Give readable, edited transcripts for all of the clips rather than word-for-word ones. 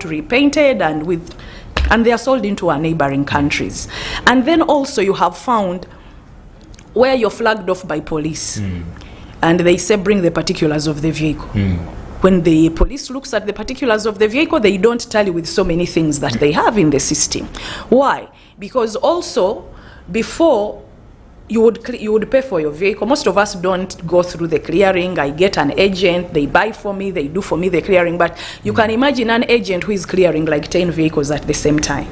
out repainted and they are sold into our neighboring countries. And then also you have found where you're flagged off by police and they say bring the particulars of the vehicle. When the police looks at the particulars of the vehicle, they don't tell you with so many things that they have in the system. Why? Because also before you would pay for your vehicle. Most of us don't go through the clearing. I get an agent, they buy for me, they do for me the clearing. But you can imagine an agent who is clearing like 10 vehicles at the same time.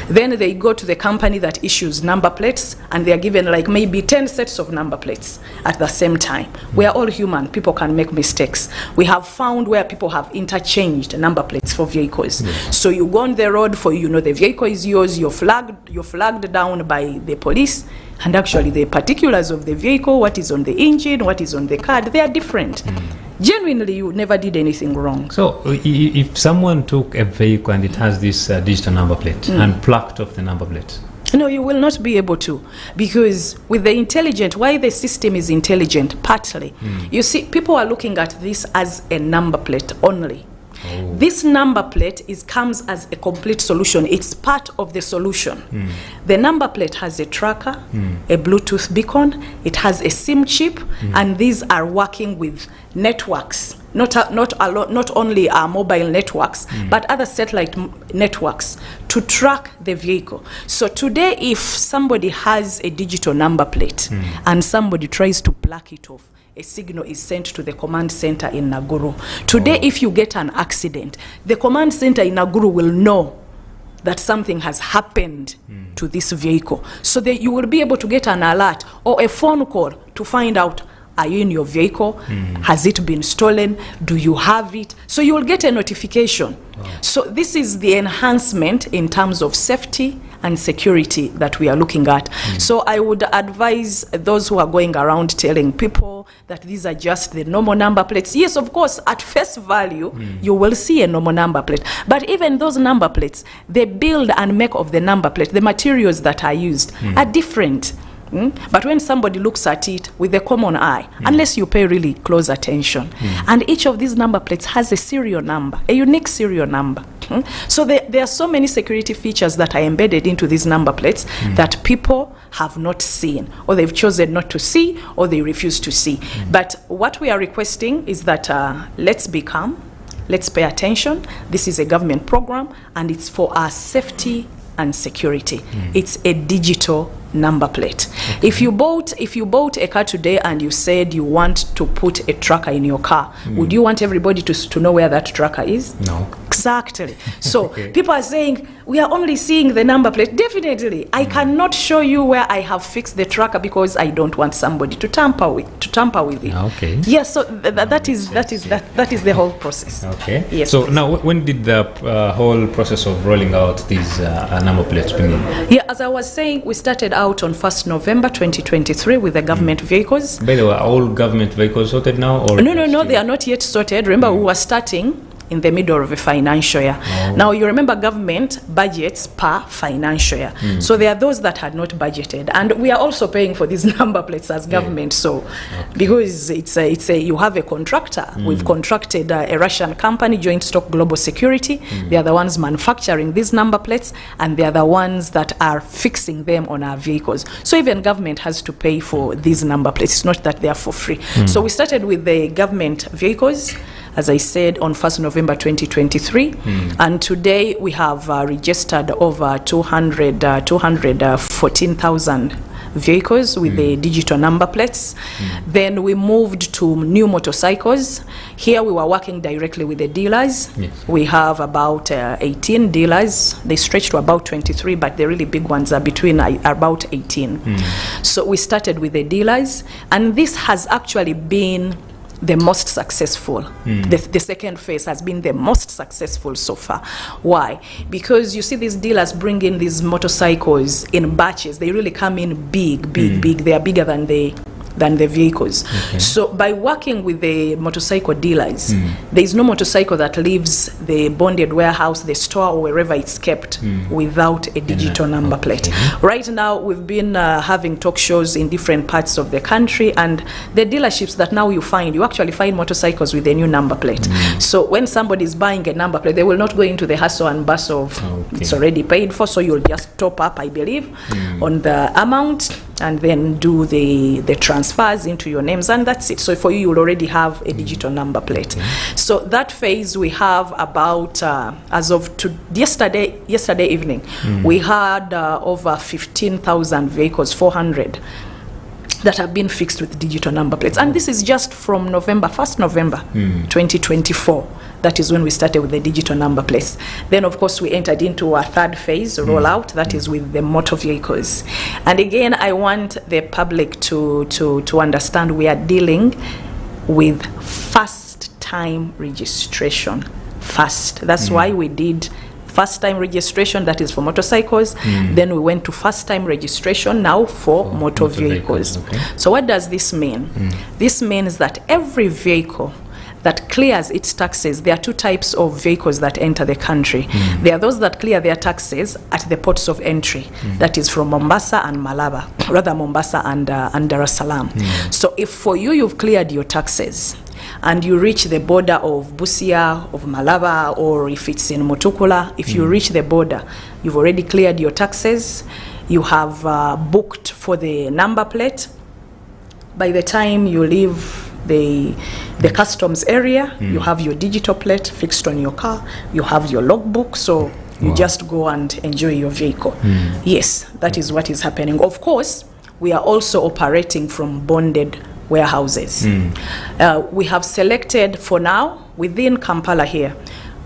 Then they go to the company that issues number plates and they are given like maybe 10 sets of number plates at the same time. We are all human. People can make mistakes. We have found where people have interchanged number plates for vehicles. So you go on the road for, the vehicle is yours, you're flagged down by the police. And actually the particulars of the vehicle, what is on the engine, what is on the card, they are different. Genuinely, you never did anything wrong. So if someone took a vehicle and it has this digital number plate and plucked off the number plate? No, you will not be able to. Because with the intelligent, why the system is intelligent, partly, you see, people are looking at this as a number plate only. This number plate comes as a complete solution. It's part of the solution. The number plate has a tracker, a Bluetooth beacon, it has a SIM chip, and these are working with networks, not only our mobile networks, but other satellite networks to track the vehicle. So today, if somebody has a digital number plate and somebody tries to pluck it off, a signal is sent to the command center in Naguru. Today, if you get an accident, the command center in Naguru will know that something has happened to this vehicle. So that you will be able to get an alert or a phone call to find out, are you in your vehicle? Has it been stolen? Do you have it? So you will get a notification. So this is the enhancement in terms of safety and security that we are looking at. So I would advise those who are going around telling people that these are just the normal number plates. Yes, of course, at face value, you will see a normal number plate. But even those number plates, the build and make of the number plate, the materials that are used are different. But when somebody looks at it with a common eye, unless you pay really close attention, and each of these number plates has a serial number, a unique serial number. So there are so many security features that are embedded into these number plates that people have not seen, or they've chosen not to see, or they refuse to see. But what we are requesting is that let's be calm, let's pay attention. This is a government program, and it's for our safety and security. It's a digital number plate. If you bought a car today and you said you want to put a tracker in your car, would you want everybody to know where that tracker is? No. Exactly. So people are saying we are only seeing the number plate. Definitely, I cannot show you where I have fixed the tracker because I don't want somebody to tamper with it. Okay. Yes. So that is the whole process. Okay. Yes. So now, when did the whole process of rolling out these number plates begin? Yeah, as I was saying, we started out on 1st November 2023 with the government vehicles. By the way, are all government vehicles sorted now? Or No, they are not yet sorted. Remember, we were starting in the middle of a financial year. Now, you remember government budgets per financial year. So there are those that had not budgeted. And we are also paying for these number plates as government. So because you have a contractor. We've contracted a Russian company, Joint Stock Global Security. They are the ones manufacturing these number plates, and they are the ones that are fixing them on our vehicles. So even government has to pay for these number plates. It's not that they are for free. So we started with the government vehicles, as I said, on 1st November 2023. And today we have registered over 214,000 vehicles with the digital number plates. Then we moved to new motorcycles. Here we were working directly with the dealers. We have about 18 dealers. They stretch to about 23, but the really big ones are between about 18. So we started with the dealers, and this has actually been the most successful. The second phase has been the most successful so far. Why? Because you see these dealers bring in these motorcycles in batches. They really come in big. They are bigger than the than the vehicles. So by working with the motorcycle dealers, there is no motorcycle that leaves the bonded warehouse, the store, or wherever it's kept without a digital number plate. Right now, we've been having talk shows in different parts of the country, and the dealerships that now you actually find motorcycles with a new number plate. So when somebody is buying a number plate, they will not go into the hustle and bustle of it's already paid for, so you'll just top up, I believe, on the amount, and then do the transfers into your names, and that's it. So for you, you'll already have a digital number plate. So that phase we have about, as of yesterday evening, we had over 15,000 vehicles, 400, that have been fixed with digital number plates. And this is just from November 2024. That is when we started with the digital number plates. Then, of course, we entered into our third phase rollout, that is with the motor vehicles. And again, I want the public to understand we are dealing with first-time registration. That's why we did first-time registration, that is for motorcycles. Then we went to first-time registration now for motor vehicles. So what does this mean? This means that every vehicle that clears its taxes, there are two types of vehicles that enter the country. There are those that clear their taxes at the ports of entry, that is from Mombasa and Malaba, rather Mombasa and Dar es Salaam. So if for you've cleared your taxes, and you reach the border of Busia, of Malaba, or if it's in Mutukula, if you reach the border, you've already cleared your taxes, you have booked for the number plate. By the time you leave the customs area, you have your digital plate fixed on your car, you have your logbook, so you just go and enjoy your vehicle. Yes, that is what is happening. Of course, we are also operating from bonded warehouses. We have selected for now within Kampala here,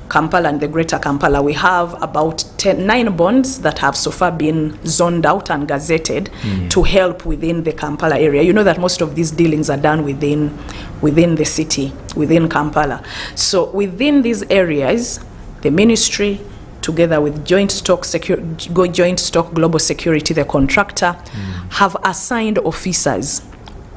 Kampala and the greater Kampala, we have about 9 bonds that have so far been zoned out and gazetted to help within the Kampala area. You know that most of these dealings are done within the city, within Kampala. So within these areas, the ministry, together with Joint Stock Global Security, the contractor, have assigned officers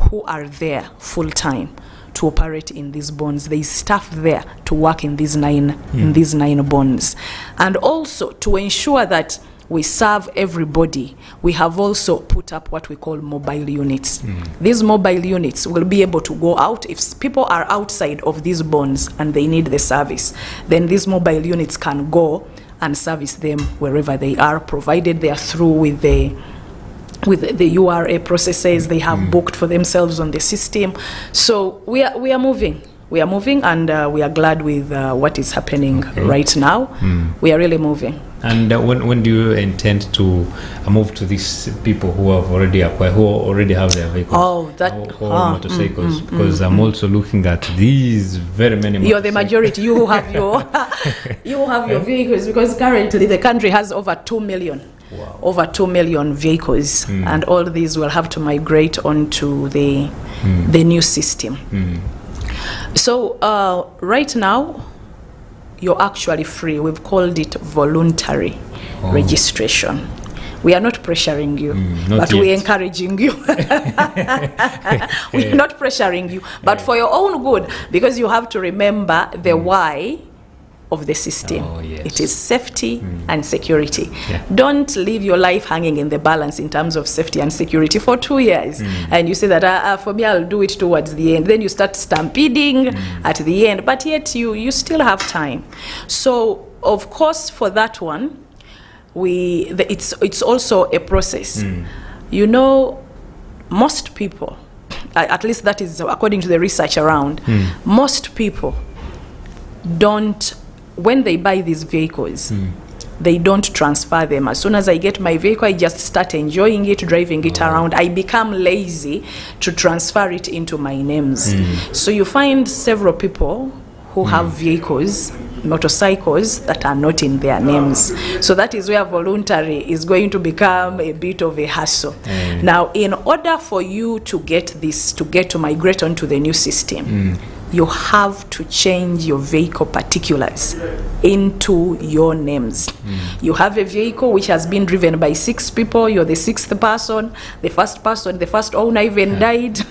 who are there full-time to operate in these bonds. There is staff there to work in these 9 bonds. And also to ensure that we serve everybody, we have also put up what we call mobile units. These mobile units will be able to go out. If people are outside of these bonds and they need the service, then these mobile units can go and service them wherever they are, provided they are through with the URA processes they have booked for themselves on the system. So we are moving, and we are glad with what is happening right now. We are really moving. And when do you intend to move to these people who have already acquired, who already have their vehicles? Motorcycles, because I'm also looking at these very many motorcycles. You're the majority. You who have your your vehicles, because currently the country has over 2 million. Wow. Over 2 million vehicles, and all these will have to migrate onto the new system. So right now, you're actually free. We've called it voluntary registration. We are not pressuring you, but we're encouraging you. We're not pressuring you, but for your own good, because you have to remember the why of the system. It is safety and security. Don't leave your life hanging in the balance in terms of safety and security for 2 years, and you say that for me I'll do it towards the end. Then you start stampeding at the end, but yet you still have time. So of course for that one, it's also a process. You know, most people, at least that is according to the research around, most people don't, when they buy these vehicles, they don't transfer them. As soon as I get my vehicle, I just start enjoying it, driving it around. I become lazy to transfer it into my names. So you find several people who have vehicles, motorcycles, that are not in their names. So that is where voluntary is going to become a bit of a hassle. Now, in order for you to get this, to migrate onto the new system, you have to change your vehicle particulars into your names. You have a vehicle which has been driven by 6 people, you're the 6th person, the first owner even died.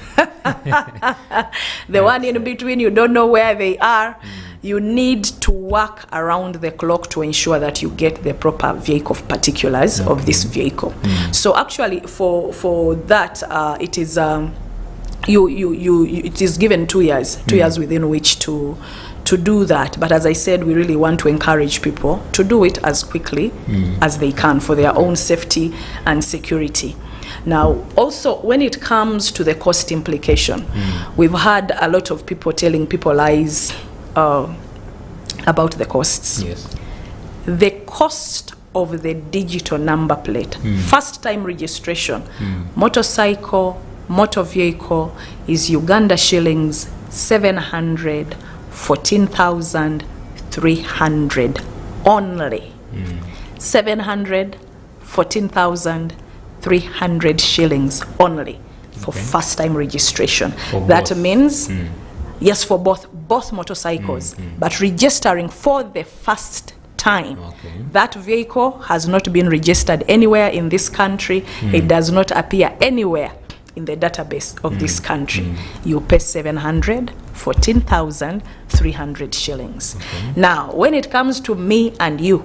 The one in between, you don't know where they are. You need to work around the clock to ensure that you get the proper vehicle particulars of this vehicle. So actually for that, it is it is given 2 years, 2 years within which to do that. But as I said, we really want to encourage people to do it as quickly as they can for their own safety and security. Now, also, when it comes to the cost implication, we've had a lot of people telling people lies about the costs. Yes. The cost of the digital number plate, first time registration, motorcycle, motor vehicle is Uganda shillings 714,300 only. 714,300 shillings only for first time registration. That means yes, for both motorcycles, but registering for the first time. That vehicle has not been registered anywhere in this country. It does not appear anywhere in the database of this country. You pay 714,300 shillings. Now, when it comes to me and you,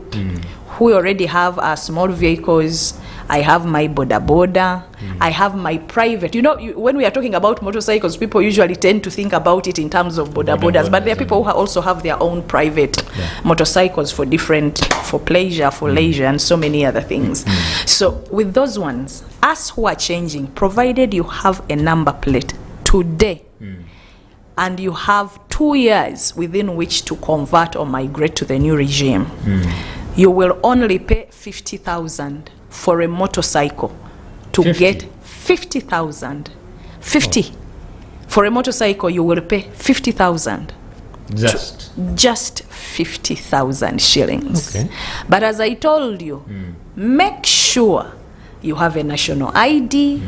who already have our small vehicles, I have my boda, I have my private. You know, when we are talking about motorcycles, people usually tend to think about it in terms of bodas, but there are people who also have their own private motorcycles for pleasure, for leisure, and so many other things. So with those ones, us who are changing, provided you have a number plate today, and you have 2 years within which to convert or migrate to the new regime, you will only pay 50,000 for a motorcycle to 50? get 50,000. 50. For a motorcycle, you will pay 50,000. Just 50,000 shillings. But as I told you, make sure you have a national ID,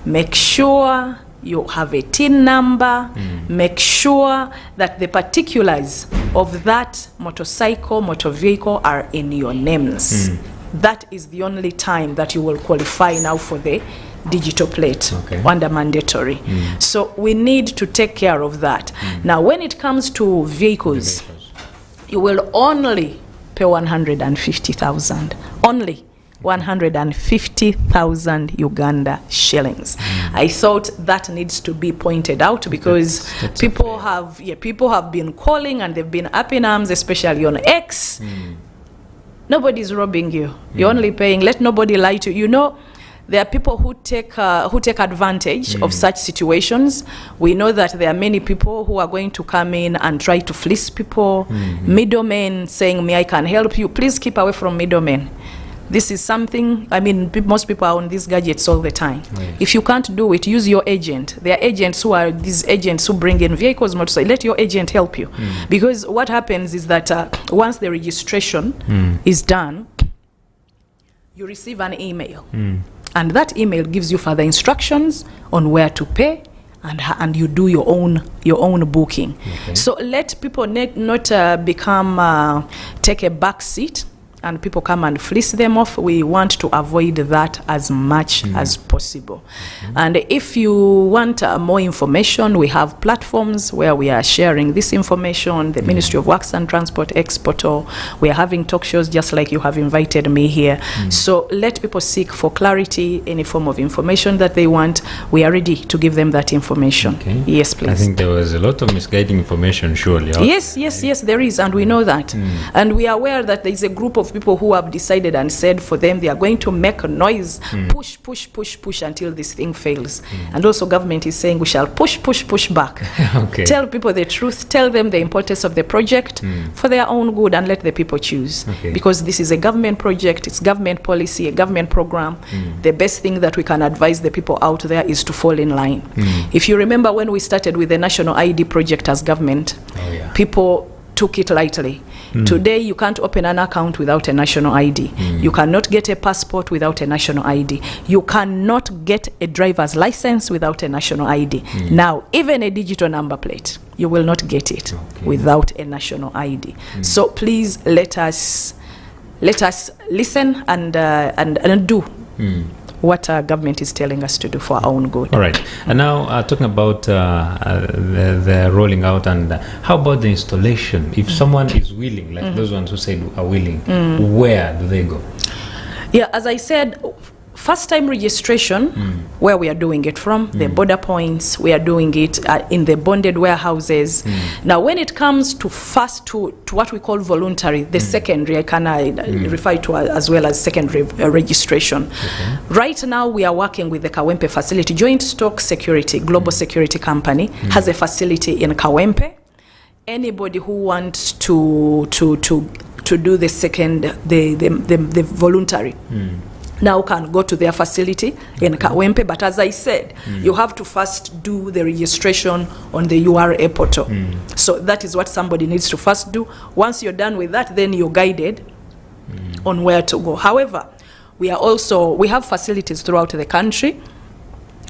make sure you have a TIN number, make sure that the particulars of that motorcycle, motor vehicle are in your names. That is the only time that you will qualify now for the digital plate under mandatory. So we need to take care of that. Now, when it comes to vehicles, you will only pay 150,000. Only 150,000 Uganda shillings. I thought that needs to be pointed out because people have been calling and they've been up in arms, especially on X. Nobody's robbing you. You're only paying. Let nobody lie to you. You know, there are people who take advantage of such situations. We know that there are many people who are going to come in and try to fleece people. Middlemen saying, "Me, I can help you." Please keep away from middlemen. This is something, I mean, most people are on these gadgets all the time. If you can't do it, use your agent. There are agents who are these agents who bring in vehicles, motorcycles. Let your agent help you. Because what happens is that once the registration is done, you receive an email. And that email gives you further instructions on where to pay, and you do your own booking. So let people not take a back seat and people come and fleece them off. We want to avoid that as much as possible. And if you want more information, we have platforms where we are sharing this information, the Ministry of Works and Transport, Exporter. We are having talk shows just like you have invited me here. So let people seek for clarity, any form of information that they want. We are ready to give them that information. Yes, please. I think there was a lot of misguiding information, surely. Yes, there is, and we know that. And we are aware that there is a group of people who have decided and said for them they are going to make a noise, push until this thing fails. And also government is saying we shall push back. Tell people the truth, tell them the importance of the project for their own good, and let the people choose. Because this is a government project, it's government policy, a government program. The best thing that we can advise the people out there is to fall in line. If you remember when we started with the national ID project as government, people took it lightly. Today, you can't open an account without a national ID. You cannot get a passport without a national ID. You cannot get a driver's license without a national ID. Now, even a digital number plate, you will not get it without a national ID. So please let us listen and do what our government is telling us to do for our own good. All right. And now talking about the rolling out, and how about the installation? If someone is willing, like those ones who said are willing, where do they go? Yeah, as I said, first time registration, where we are doing it from, the border points, we are doing it in the bonded warehouses. Now, when it comes to what we call voluntary, the secondary, I can refer to as well as secondary registration. Right now, we are working with the Kawempe facility. Joint Stock Security, global security company, has a facility in Kawempe. Anybody who wants to do the voluntary, now can go to their facility in Kawempe, but as I said, you have to first do the registration on the URA portal. So that is what somebody needs to first do. Once you're done with that, then you're guided on where to go. However, we have facilities throughout the country.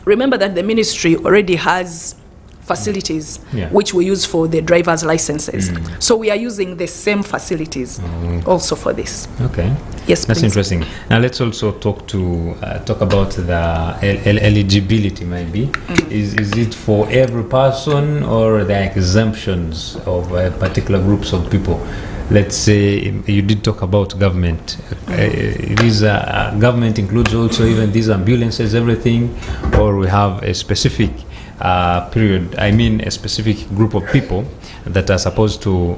Remember that the ministry already has facilities which we use for the driver's licenses. So we are using the same facilities also for this. Okay. Yes, that's please. Interesting. Now let's also talk about the eligibility. Maybe is it for every person, or the exemptions of particular groups of people? Let's say you did talk about government. This government includes also even these ambulances, everything, or we have a specific period, a specific group of people that are supposed to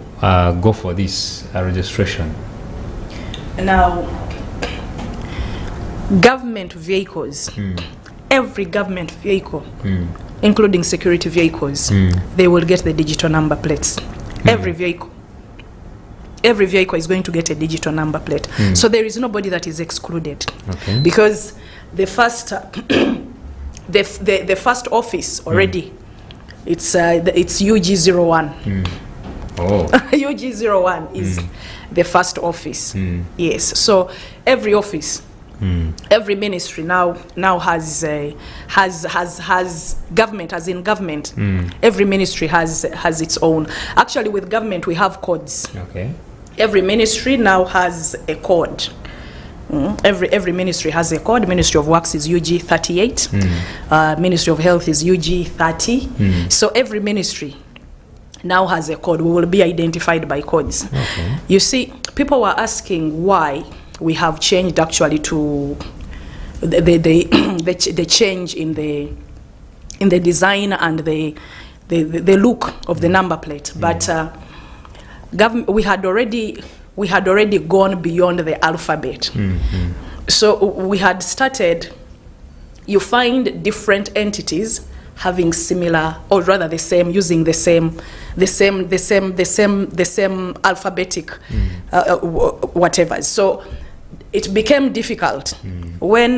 go for this registration. Now, government vehicles, every government vehicle, including security vehicles, they will get the digital number plates. Every vehicle is going to get a digital number plate. So there is nobody that is excluded, because the first the first office already, it's UG01. UG01 is the first office. Yes. So every office, every ministry now has government, as in government. Every ministry has its own. Actually, with government we have codes. Every ministry now has a code. Every ministry has a code. Ministry of Works is UG 38. Ministry of Health is UG 30. So every ministry now has a code. We will be identified by codes. You see, people were asking why we have changed actually to the change in the design and the look of the number plate, but we had already gone beyond the alphabet. So we had started, you find different entities having similar, or rather the same, using the same alphabetic whatever. So it became difficult when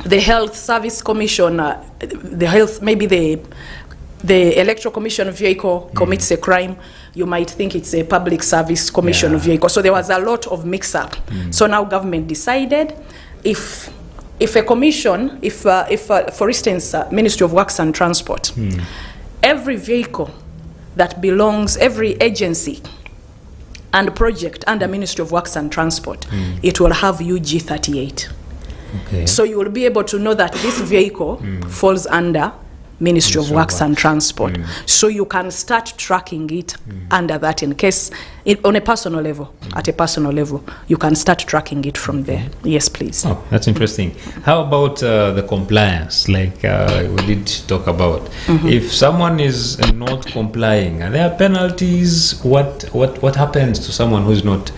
the Health Service Commission, the Electoral Commission vehicle commits a crime, you might think it's a Public Service Commission vehicle. So there was a lot of mix-up. So now government decided, if a commission, for instance, Ministry of Works and Transport, every vehicle that belongs, every agency and project under Ministry of Works and Transport, it will have UG 38. So you will be able to know that this vehicle falls under Ministry of Works and Transport. So you can start tracking it under that, in case, on a personal level, at a personal level, you can start tracking it from there. Yes, please. Oh, that's interesting. How about the compliance, like we did talk about? If someone is not complying, are there penalties? What happens to someone who is not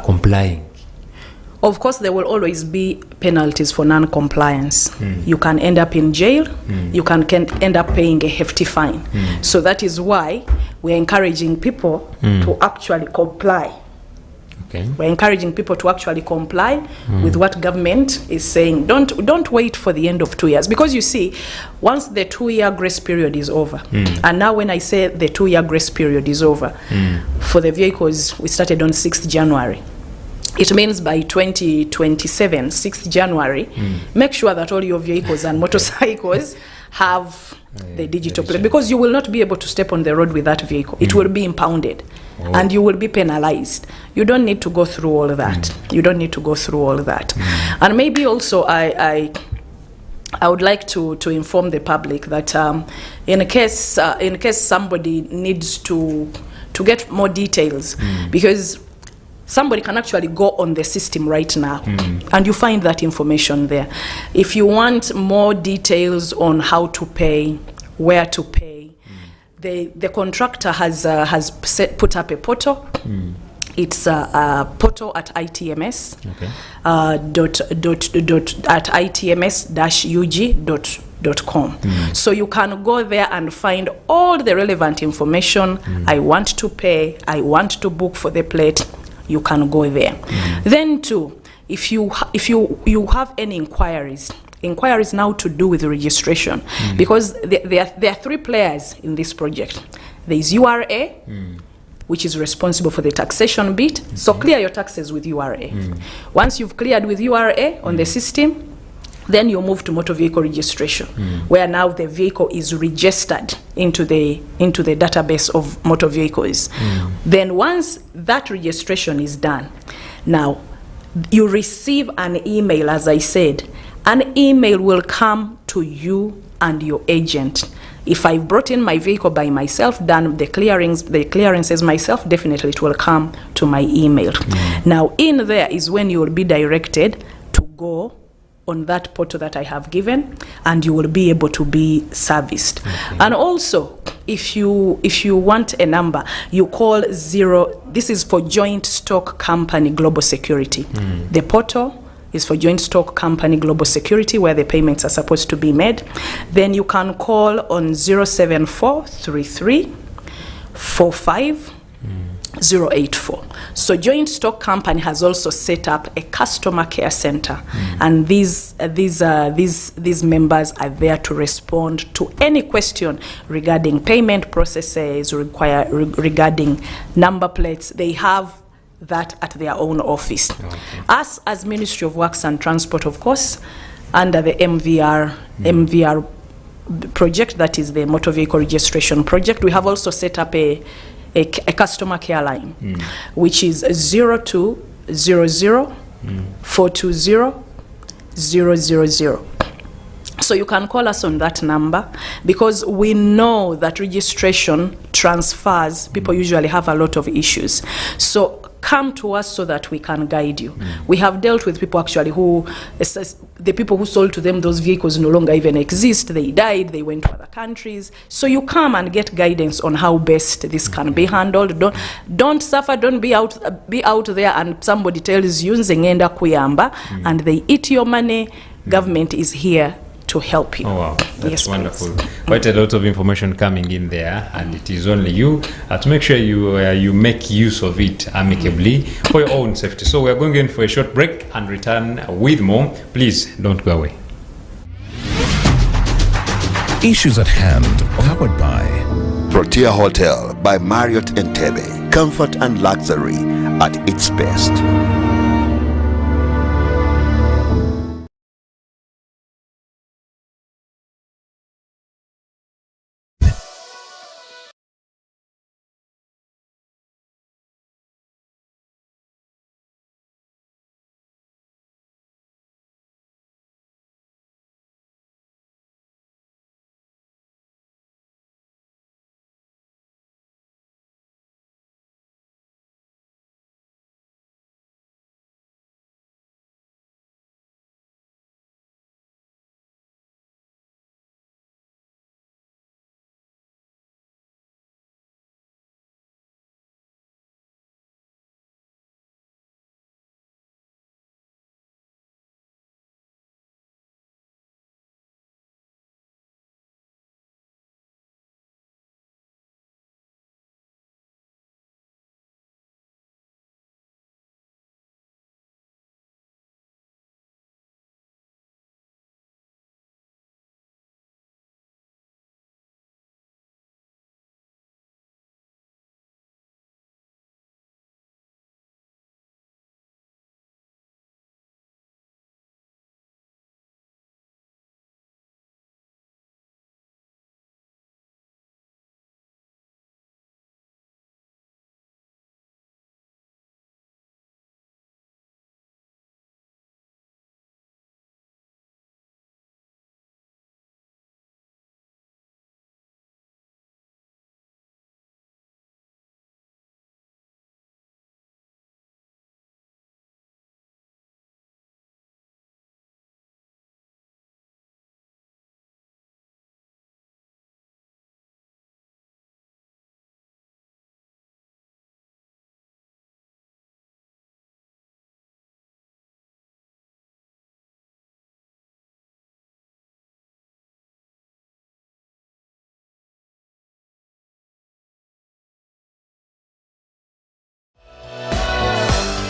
complying? Of course, there will always be penalties for non-compliance. You can end up in jail. You can end up paying a hefty fine. So that is why we're encouraging people to actually comply Okay. We're encouraging people to actually comply with what government is saying. Don't wait for the end of 2 years, because you see, once the 2-year grace period is over, and now when I say the 2-year grace period is over, for the vehicles, we started on 6th January. It means by 2027, 6th January, make sure that all your vehicles and motorcycles have the digital plate, because you will not be able to step on the road with that vehicle. It will be impounded. And you will be penalized. You don't need to go through all of that. You don't need to go through all of that. And maybe also I would like to inform the public that in case somebody needs to get more details, because somebody can actually go on the system right now, and you find that information there. If you want more details on how to pay, where to pay, the contractor has put up a portal. It's a portal at ITMS, at itms-ug.com. So you can go there and find all the relevant information. I want to pay, I want to book for the plate. You can go there. Then too, if you have any inquiries now to do with registration, because there are 3 players in this project. There is URA, which is responsible for the taxation bit. So clear your taxes with URA. Once you've cleared with URA on the system, then you move to motor vehicle registration, where now the vehicle is registered into the database of motor vehicles. Then once that registration is done, now you receive an email. As I said, an email will come to you and your agent. If I brought in my vehicle by myself, done the clearances myself, definitely it will come to my email. Now in there is when you will be directed to go on that portal that I have given, and you will be able to be serviced. And also, if you want a number, you call 0. This is for Joint Stock Company Global Security. The portal is for Joint Stock Company Global Security, where the payments are supposed to be made. Then you can call on 07433 45 084. So Joint Stock Company has also set up a customer care center, and these members are there to respond to any question regarding payment processes, regarding number plates. They have that at their own office. Us as Ministry of Works and Transport, of course, under the MVR project, that is the Motor Vehicle Registration Project, we have also set up a customer care line, which is 0200 420 000. So you can call us on that number, because we know that registration transfers, people usually have a lot of issues. So come to us so that we can guide you. We have dealt with people actually the people who sold to them those vehicles no longer even exist. They died, they went to other countries. So you come and get guidance on how best this can be handled. Don't suffer, don't be out there and somebody tells you nzengenda kuyamba and they eat your money. Government is here to help you. Oh wow, that's yes, wonderful. Quite a lot of information coming in there, and it is only you to make sure you make use of it amicably for your own safety. So we are going in for a short break and return with more. Please don't go away. Issues at hand, powered by Protea Hotel by Marriott Entebbe. Comfort and luxury at its best.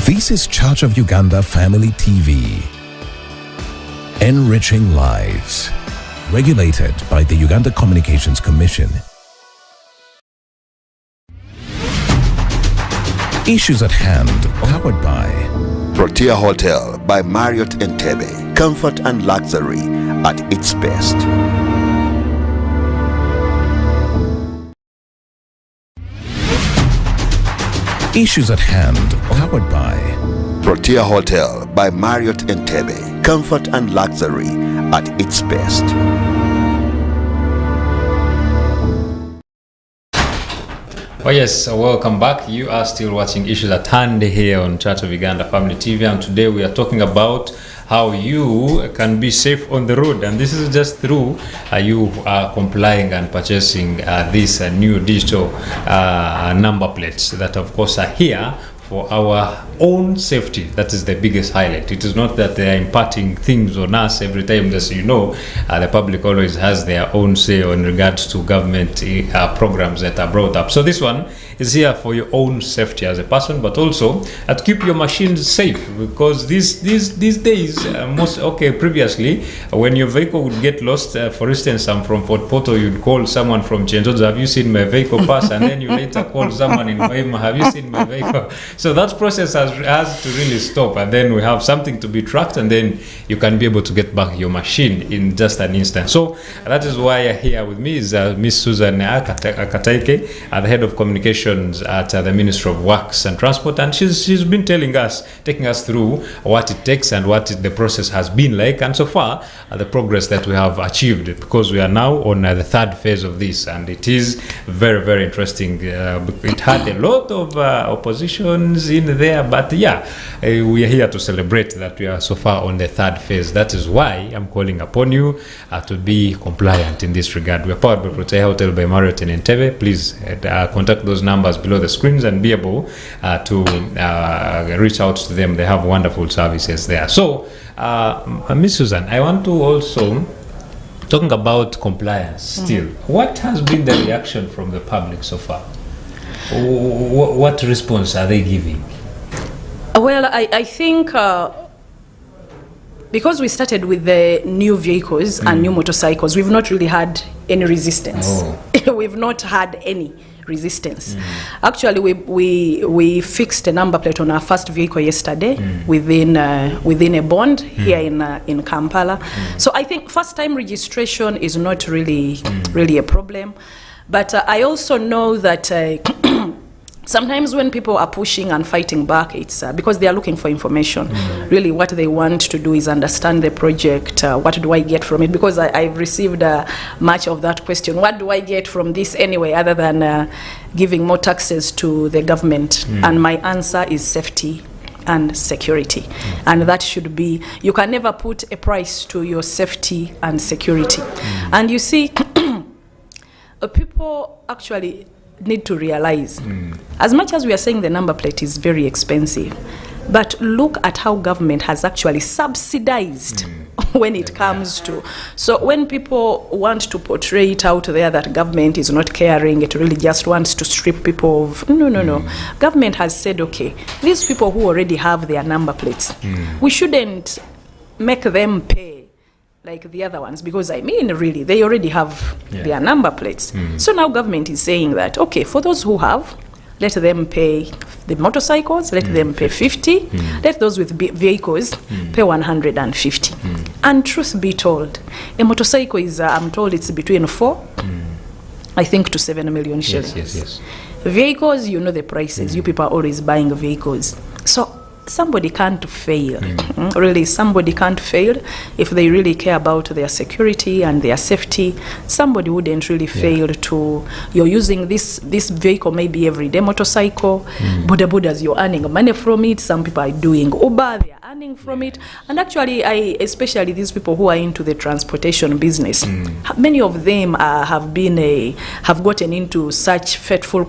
This is Church of Uganda Family TV. Enriching lives. Regulated by the Uganda Communications Commission. Issues at hand, powered by Protea Hotel by Marriott Entebbe. Comfort and luxury at its best. Issues at hand, powered by Protea Hotel by Marriott Entebbe. Comfort and luxury at its best. Oh yes, welcome back. You are still watching Issues at Hand here on Church of Uganda Family TV, and today we are talking about how you can be safe on the road, and this is just through you complying and purchasing these new digital number plates that of course are here for our own safety. That is the biggest highlight. It is not that they are imparting things on us every time. As you know, the public always has their own say in regards to government programs that are brought up. So this one is here for your own safety as a person, but also to keep your machines safe, because these days previously when your vehicle would get lost, for instance, I'm from Fort Portal, you'd call someone from Chentozo, have you seen my vehicle pass? And then you later call someone in Waima, have you seen my vehicle? So that process has to really stop, and then we have something to be tracked, and then you can be able to get back your machine in just an instant. So that is why here with me is Miss Susan Kataike, the head of communications at the Ministry of Works and Transport, and she's been taking us through what it takes and what the process has been like, and so far the progress that we have achieved, because we are now on the third phase of this, and it is very, very interesting. It had a lot of opposition in there, but we are here to celebrate that we are so far on the third phase. That is why I'm calling upon you to be compliant in this regard. We are powered by Protea Hotel by Marriott in Entebbe. Please contact those numbers below the screens and be able to reach out to them. They have wonderful services there. So Miss Susan, I want to also talking about compliance still. What has been the reaction from the public so far? What response are they giving? Well, I think because we started with the new vehicles and new motorcycles, we've not really had any resistance. We've not had any resistance. Actually, we fixed a number plate on our first vehicle yesterday within a bond here in Kampala. So I think first time registration is not really a problem. But I also know that sometimes when people are pushing and fighting back, it's because they are looking for information. Really what they want to do is understand the project. What do I get from it? Because I've received much of that question. What do I get from this anyway, other than giving more taxes to the government? And my answer is safety and security. And that should be, you can never put a price to your safety and security. And you see, people actually need to realize, as much as we are saying the number plate is very expensive, but look at how government has actually subsidized when it comes to. So when people want to portray it out there that government is not caring, it really just wants to strip people of, no. Government has said, okay, these people who already have their number plates, we shouldn't make them pay like the other ones, because I mean, really, they already have their number plates. So now government is saying that, okay, for those who have, let them pay the motorcycles, let them pay 50, let those with vehicles pay 150. And truth be told, a motorcycle is, I'm told it's between 4, I think, to 7 million shillings. Yes. Vehicles, you know the prices. You people are always buying vehicles. So somebody can't fail. Really, somebody can't fail. If they really care about their security and their safety, somebody wouldn't really fail to, you're using this vehicle maybe everyday motorcycle, Buddha Buddhas, you're earning money from it. Some people are doing Uber, they're earning from it. And actually, especially these people who are into the transportation business, many of them have gotten into such fateful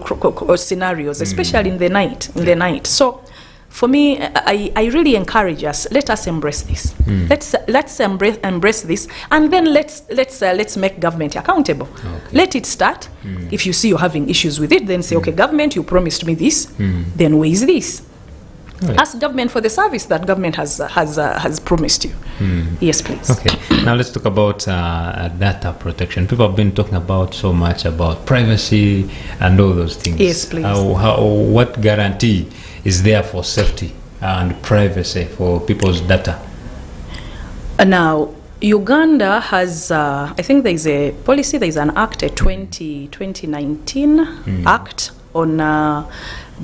scenarios, especially in the night. So for me, I really encourage us. Let us embrace this. Let's embrace this, and then let's make government accountable. Let it start. If you see you're having issues with it, then say, okay, government, you promised me this. Then where is this? Right. Ask government for the service that government has promised you. Yes, please. Okay. Now let's talk about data protection. People have been talking about so much about privacy and all those things. Yes, please. What guarantee is there for safety and privacy for people's data? Now, Uganda has, I think there is a policy, there is an act, a 2019 act on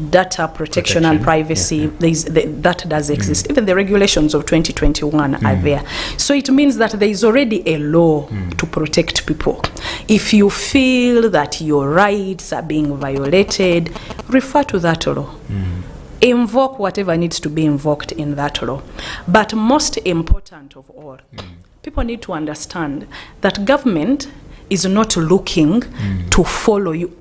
data protection and privacy. That does exist. Even the regulations of 2021 are there. So it means that there is already a law to protect people. If you feel that your rights are being violated, refer to that law. Invoke whatever needs to be invoked in that law. But most important of all, people need to understand that government is not looking to follow you.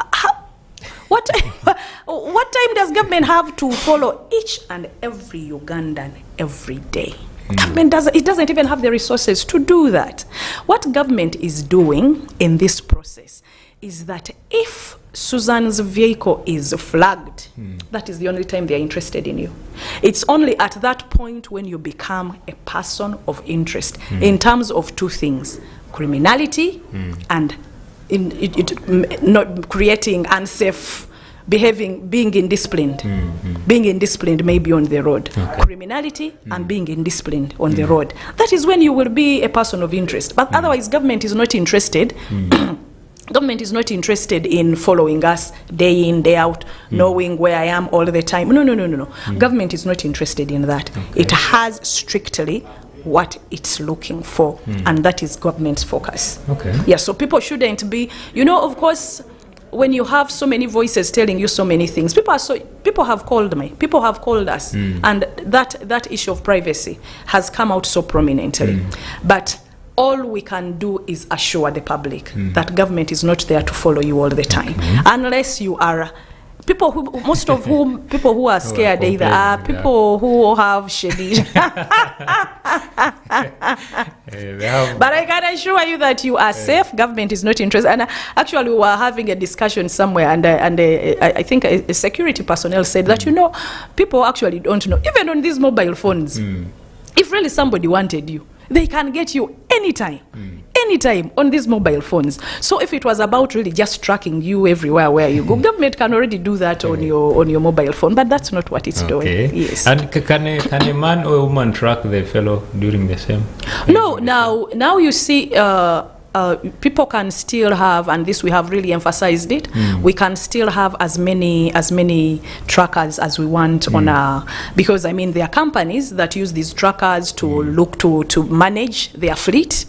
What time does government have to follow each and every Ugandan every day? Government doesn't even have the resources to do that. What government is doing in this process is that if Susan's vehicle is flagged, that is the only time they are interested in you. It's only at that point when you become a person of interest in terms of two things: criminality and not creating unsafe behaving, being indisciplined. Being indisciplined maybe on the road. Criminality and being indisciplined on the road. That is when you will be a person of interest. But otherwise, government is not interested. Government is not interested in following us day in, day out, knowing where I am all the time. No. Government is not interested in that. It has strictly what it's looking for, and that is government's focus. Yeah, so people shouldn't be, of course, when you have so many voices telling you so many things, people have called me, people have called us, and that issue of privacy has come out so prominently. But all we can do is assure the public that government is not there to follow you all the time, unless you are people who are scared either are people who have shadid. But I can assure you that you are safe. Government is not interested. And actually, we were having a discussion somewhere, and I think a security personnel said that people actually don't know. Even on these mobile phones, if really somebody wanted you, they can get you anytime on these mobile phones. So if it was about really just tracking you everywhere where you go, government can already do that on your mobile phone, but that's not what it's doing. Yes. And can a man or a woman track their fellow during the same? No. Now you see, people can still have, and this we have really emphasized it, we can still have as many trackers as we want on our, because there are companies that use these trackers to look to manage their fleet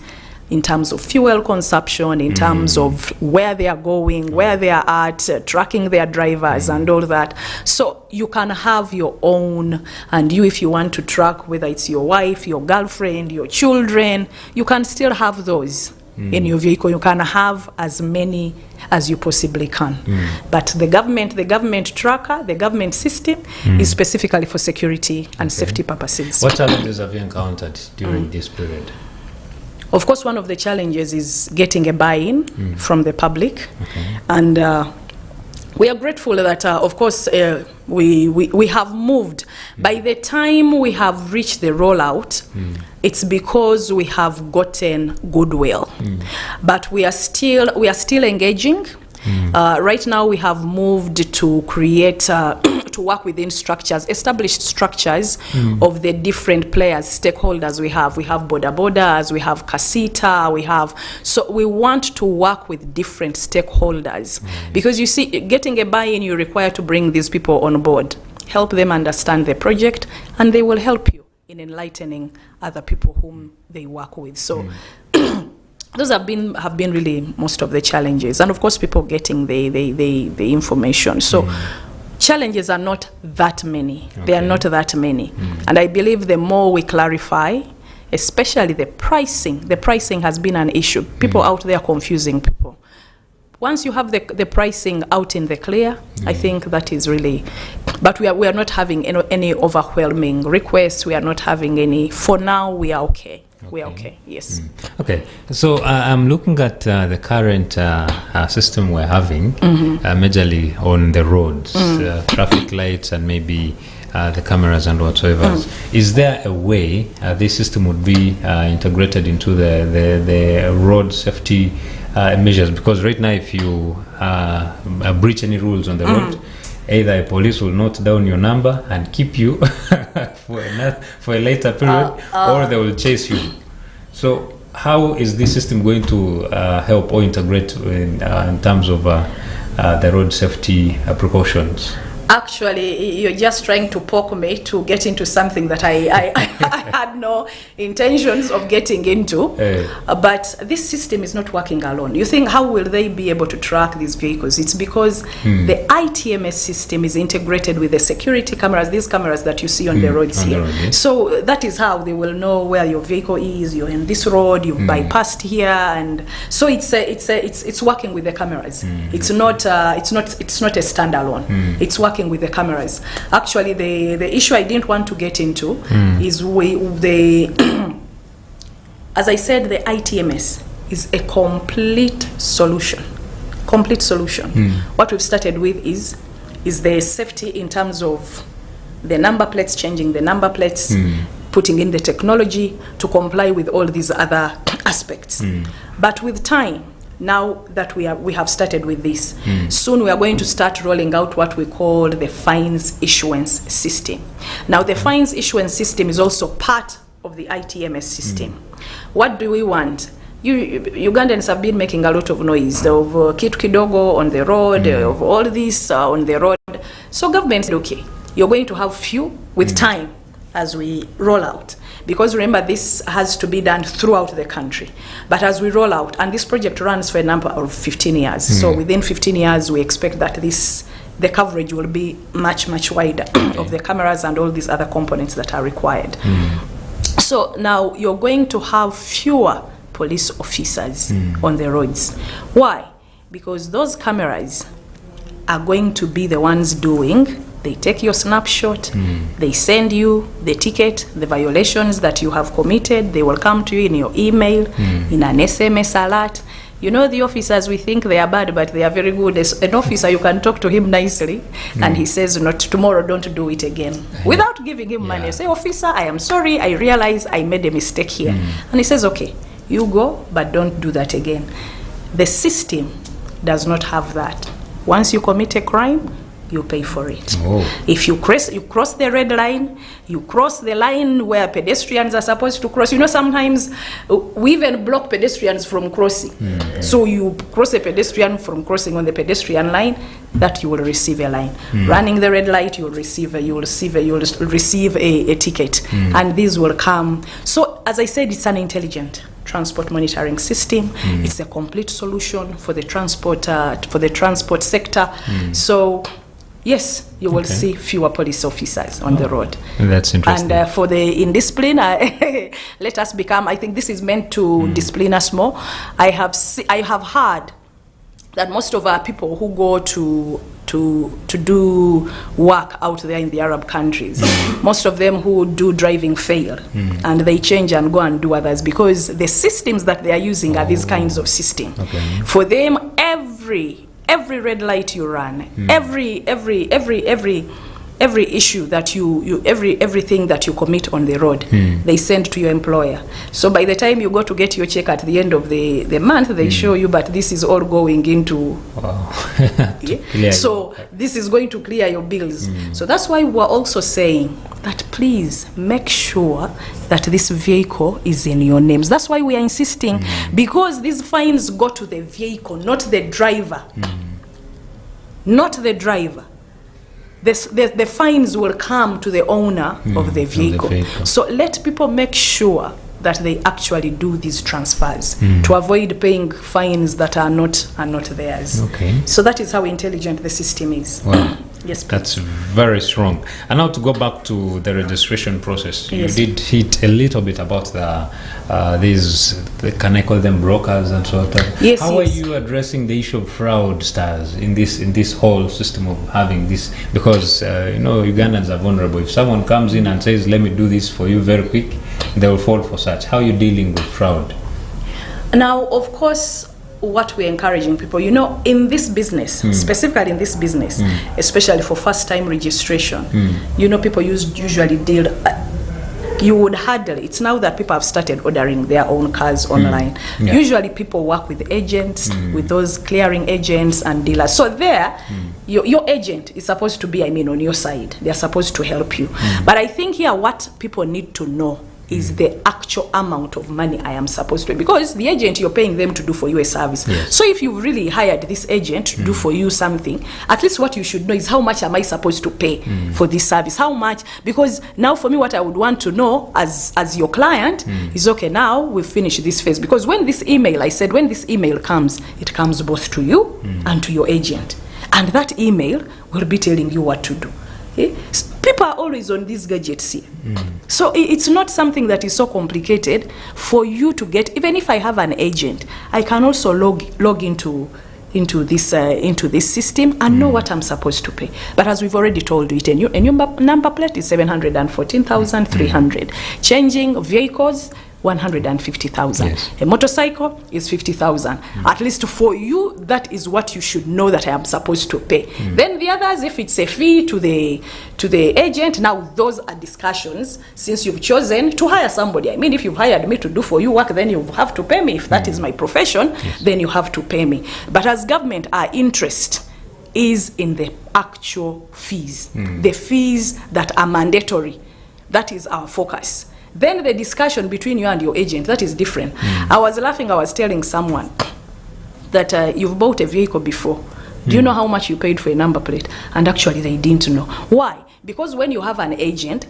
in terms of fuel consumption, in terms of where they are going, where they are at, tracking their drivers and all that. So you can have your own, and if you want to track whether it's your wife, your girlfriend, your children, you can still have those in your vehicle. You can have as many as you possibly can. But the government tracker, the government system is specifically for security and safety purposes. What challenges have you encountered during this period? Of course, one of the challenges is getting a buy-in from the public. And we are grateful that, of course, we have moved. By the time we have reached the rollout, it's because we have gotten goodwill. But we are still engaging. Right now, we have moved to create, to work within structures, established structures of the different players, stakeholders we have. We have Boda Bodas, we have Kasita, so we want to work with different stakeholders. Because you see, getting a buy-in, you require to bring these people on board, help them understand the project, and they will help you in enlightening other people whom they work with. So those have been really most of the challenges, and of course people getting the information. So challenges are not that many. They are not that many. And I believe the more we clarify, especially the pricing has been an issue. People out there confusing people. Once you have the pricing out in the clear, I think that is really, but we are not having any overwhelming requests. We are not having any. For now, we are okay. We are okay, yes. Okay, so I'm looking at the current system we're having, majorly on the roads, traffic lights and maybe the cameras and whatsoever. Is there a way this system would be integrated into the road safety measures? Because right now, if you breach any rules on the road, either a police will note down your number and keep you for a later period, or they will chase you. So how is this system going to help or integrate in terms of the road safety precautions? Actually, you're just trying to poke me to get into something that I had no intentions of getting into. But this system is not working alone. You think, how will they be able to track these vehicles? It's because the ITMS system is integrated with the security cameras, these cameras that you see on the roads here. So that is how they will know where your vehicle is. You're in this road, you've bypassed here, and so it's working with the cameras. It's not a standalone. It's working with the cameras. Actually, the issue I didn't want to get into is as I said, the ITMS is a complete solution. What we've started with is the safety in terms of the number plates, changing the number plates, putting in the technology to comply with all these other aspects. But with time, now that we have started with this, soon we are going to start rolling out what we call the fines issuance system. Now, the fines issuance system is also part of the ITMS system. What do we want? Ugandans have been making a lot of noise of kitu kidogo on the road, of all this on the road. So government said, okay, you're going to have few with time as we roll out. Because remember, this has to be done throughout the country. But as we roll out, and this project runs for a number of 15 years. So within 15 years, we expect that the coverage will be much, much wider of the cameras and all these other components that are required. So now you're going to have fewer police officers on the roads. Why? Because those cameras are going to be the ones they take your snapshot, they send you the ticket, the violations that you have committed, they will come to you in your email, in an SMS alert. You know, the officers, we think they are bad, but they are very good. As an officer, you can talk to him nicely, and he says, "Not tomorrow, don't do it again." Without giving him money. You say, "Officer, I am sorry, I realize I made a mistake here." And he says, "Okay, you go, but don't do that again." The system does not have that. Once you commit a crime, you pay for it. If you cross the red line, you cross the line where pedestrians are supposed to cross. You know, sometimes we even block pedestrians from crossing. So you cross a pedestrian from crossing on the pedestrian line, that you will receive a line. Running the red light, you will receive a ticket, and these will come. So as I said, it's an intelligent transport monitoring system. It's a complete solution for the transport sector. So yes, you will see fewer police officers on the road. That's interesting. And for the indiscipline, let us become, I think this is meant to discipline us more. I have heard that most of our people who go to do work out there in the Arab countries, most of them who do driving fail, and they change and go and do others because the systems that they are using are these kinds of systems. For them, every red light you run, every issue that everything that you commit on the road, they send to your employer. So by the time you go to get your check at the end of the month, they show you, but this is all going into so this is going to clear your bills. So that's why we're also saying that please make sure that this vehicle is in your names. That's why we are insisting, because these fines go to the vehicle, not the driver. Not the driver. The fines will come to the owner of the vehicle. So let people make sure that they actually do these transfers to avoid paying fines that are not theirs. So that is how intelligent the system is. Wow. Yes, please. That's very strong. And now to go back to the registration process, you did hit a little bit about can I call them brokers and so on. How are you addressing the issue of fraudsters in this whole system of having this? Because Ugandans are vulnerable. If someone comes in and says, "Let me do this for you very quick," they will fall for such. How are you dealing with fraud? Now, of course, what we're encouraging people, in this business, specifically in this business, especially for first-time registration, people usually deal. You would hardly. It's now that people have started ordering their own cars online. Yeah. Usually, people work with agents, with those clearing agents and dealers. So there, your agent is supposed to be, on your side. They're supposed to help you. But I think here, what people need to know is the actual amount of money I am supposed to, because the agent, you're paying them to do for you a service. Yes. So if you've really hired this agent to do for you something, at least what you should know is how much am I supposed to pay for this service? How much? Because now for me, what I would want to know as your client is, okay, now we've finished this phase. Because when this email comes, it comes both to you and to your agent. And that email will be telling you what to do. Okay? People are always on these gadgets here. So it's not something that is so complicated for you to get. Even if I have an agent, I can also log into this system and know what I'm supposed to pay. But as we've already told you, a new number plate is 714,300. Changing vehicles, 150,000. Yes. A motorcycle is 50,000. At least for you, that is what you should know that I am supposed to pay. Then the others, if it's a fee to the agent, now those are discussions. Since you've chosen to hire somebody, if you've hired me to do for you work, then you have to pay me. If that is my profession, then you have to pay me. But as government, our interest is in the actual fees, the fees that are mandatory. That is our focus. Then the discussion between you and your agent, that is different. I was laughing, I was telling someone that you've bought a vehicle before. Do you know how much you paid for a number plate? And actually they didn't know. Why? Because when you have an agent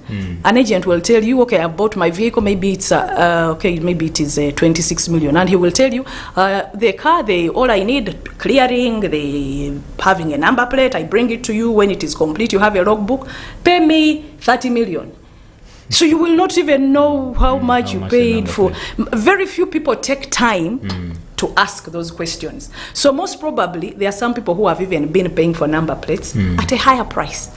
will tell you, okay, I bought my vehicle, maybe it's maybe it is 26 million, and he will tell you the car, all I need clearing, having a number plate, I bring it to you. When it is complete, you have a logbook. Pay me 30 million. So you will not even know how much you paid for. Very few people take time to ask those questions. So most probably, there are some people who have even been paying for number plates at a higher price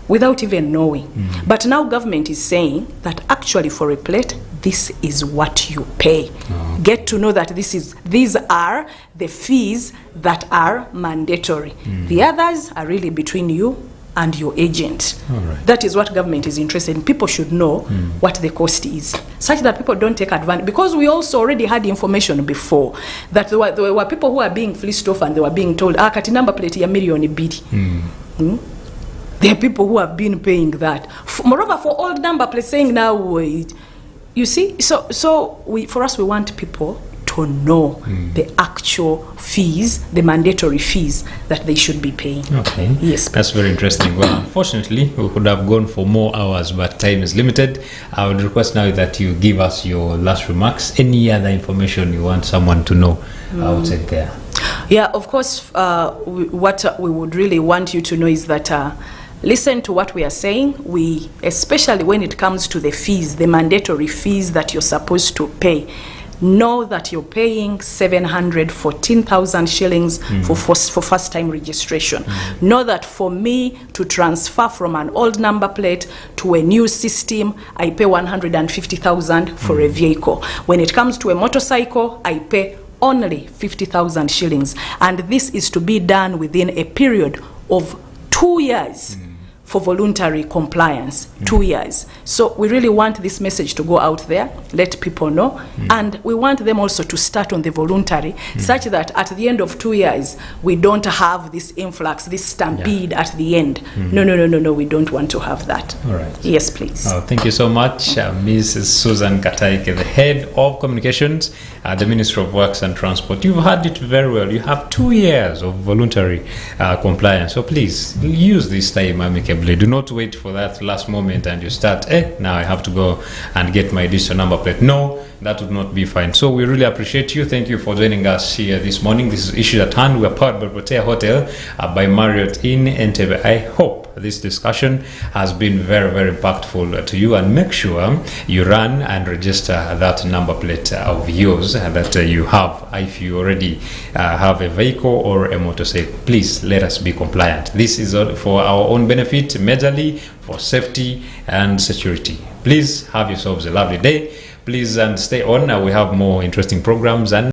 without even knowing. But now government is saying that actually for a plate, this is what you pay. Get to know that these are the fees that are mandatory. The others are really between you and your agent. Right. That is what government is interested in. People should know what the cost is, such that people don't take advantage. Because we also already had information before that there were people who are being fleeced off and they were being told, kati number plate ya million bidi. There are people who have been paying that. Moreover, for old number plates, saying now, you see, so we want people to know the actual fees, the mandatory fees that they should be paying. Okay. Yes. That's very interesting. Well, unfortunately, we could have gone for more hours, but time is limited. I would request now that you give us your last remarks. Any other information you want someone to know outside there? Yeah, of course, what we would really want you to know is that listen to what we are saying. Especially when it comes to the fees, the mandatory fees that you're supposed to pay, know that you're paying 714,000 shillings for first-time registration. Know that for me to transfer from an old number plate to a new system, I pay 150,000 for a vehicle. When it comes to a motorcycle, I pay only 50,000 shillings. And this is to be done within a period of 2 years. For voluntary compliance, 2 years. So we really want this message to go out there, let people know, and we want them also to start on the voluntary, such that at the end of 2 years, we don't have this influx, this stampede at the end. No, we don't want to have that. All right. Yes, please. Thank you so much, Ms. Susan Kataike, the Head of Communications at the Ministry of Works and Transport. You've had it very well. You have 2 years of voluntary compliance. So please, use this time amicably. Do not wait for that last moment and you start, now I have to go and get my digital number plate. No, that would not be fine. So we really appreciate you. Thank you for joining us here this morning. This is Issue at Hand. We are powered by Protea Hotel by Marriott in Entebbe. I hope this discussion has been very, very impactful to you, and make sure you run and register that number plate of yours that you have. If you already have a vehicle or a motorcycle, please let us be compliant. This is for our own benefit, majorly for safety and security. Please have yourselves a lovely day. Please and stay on. We have more interesting programs and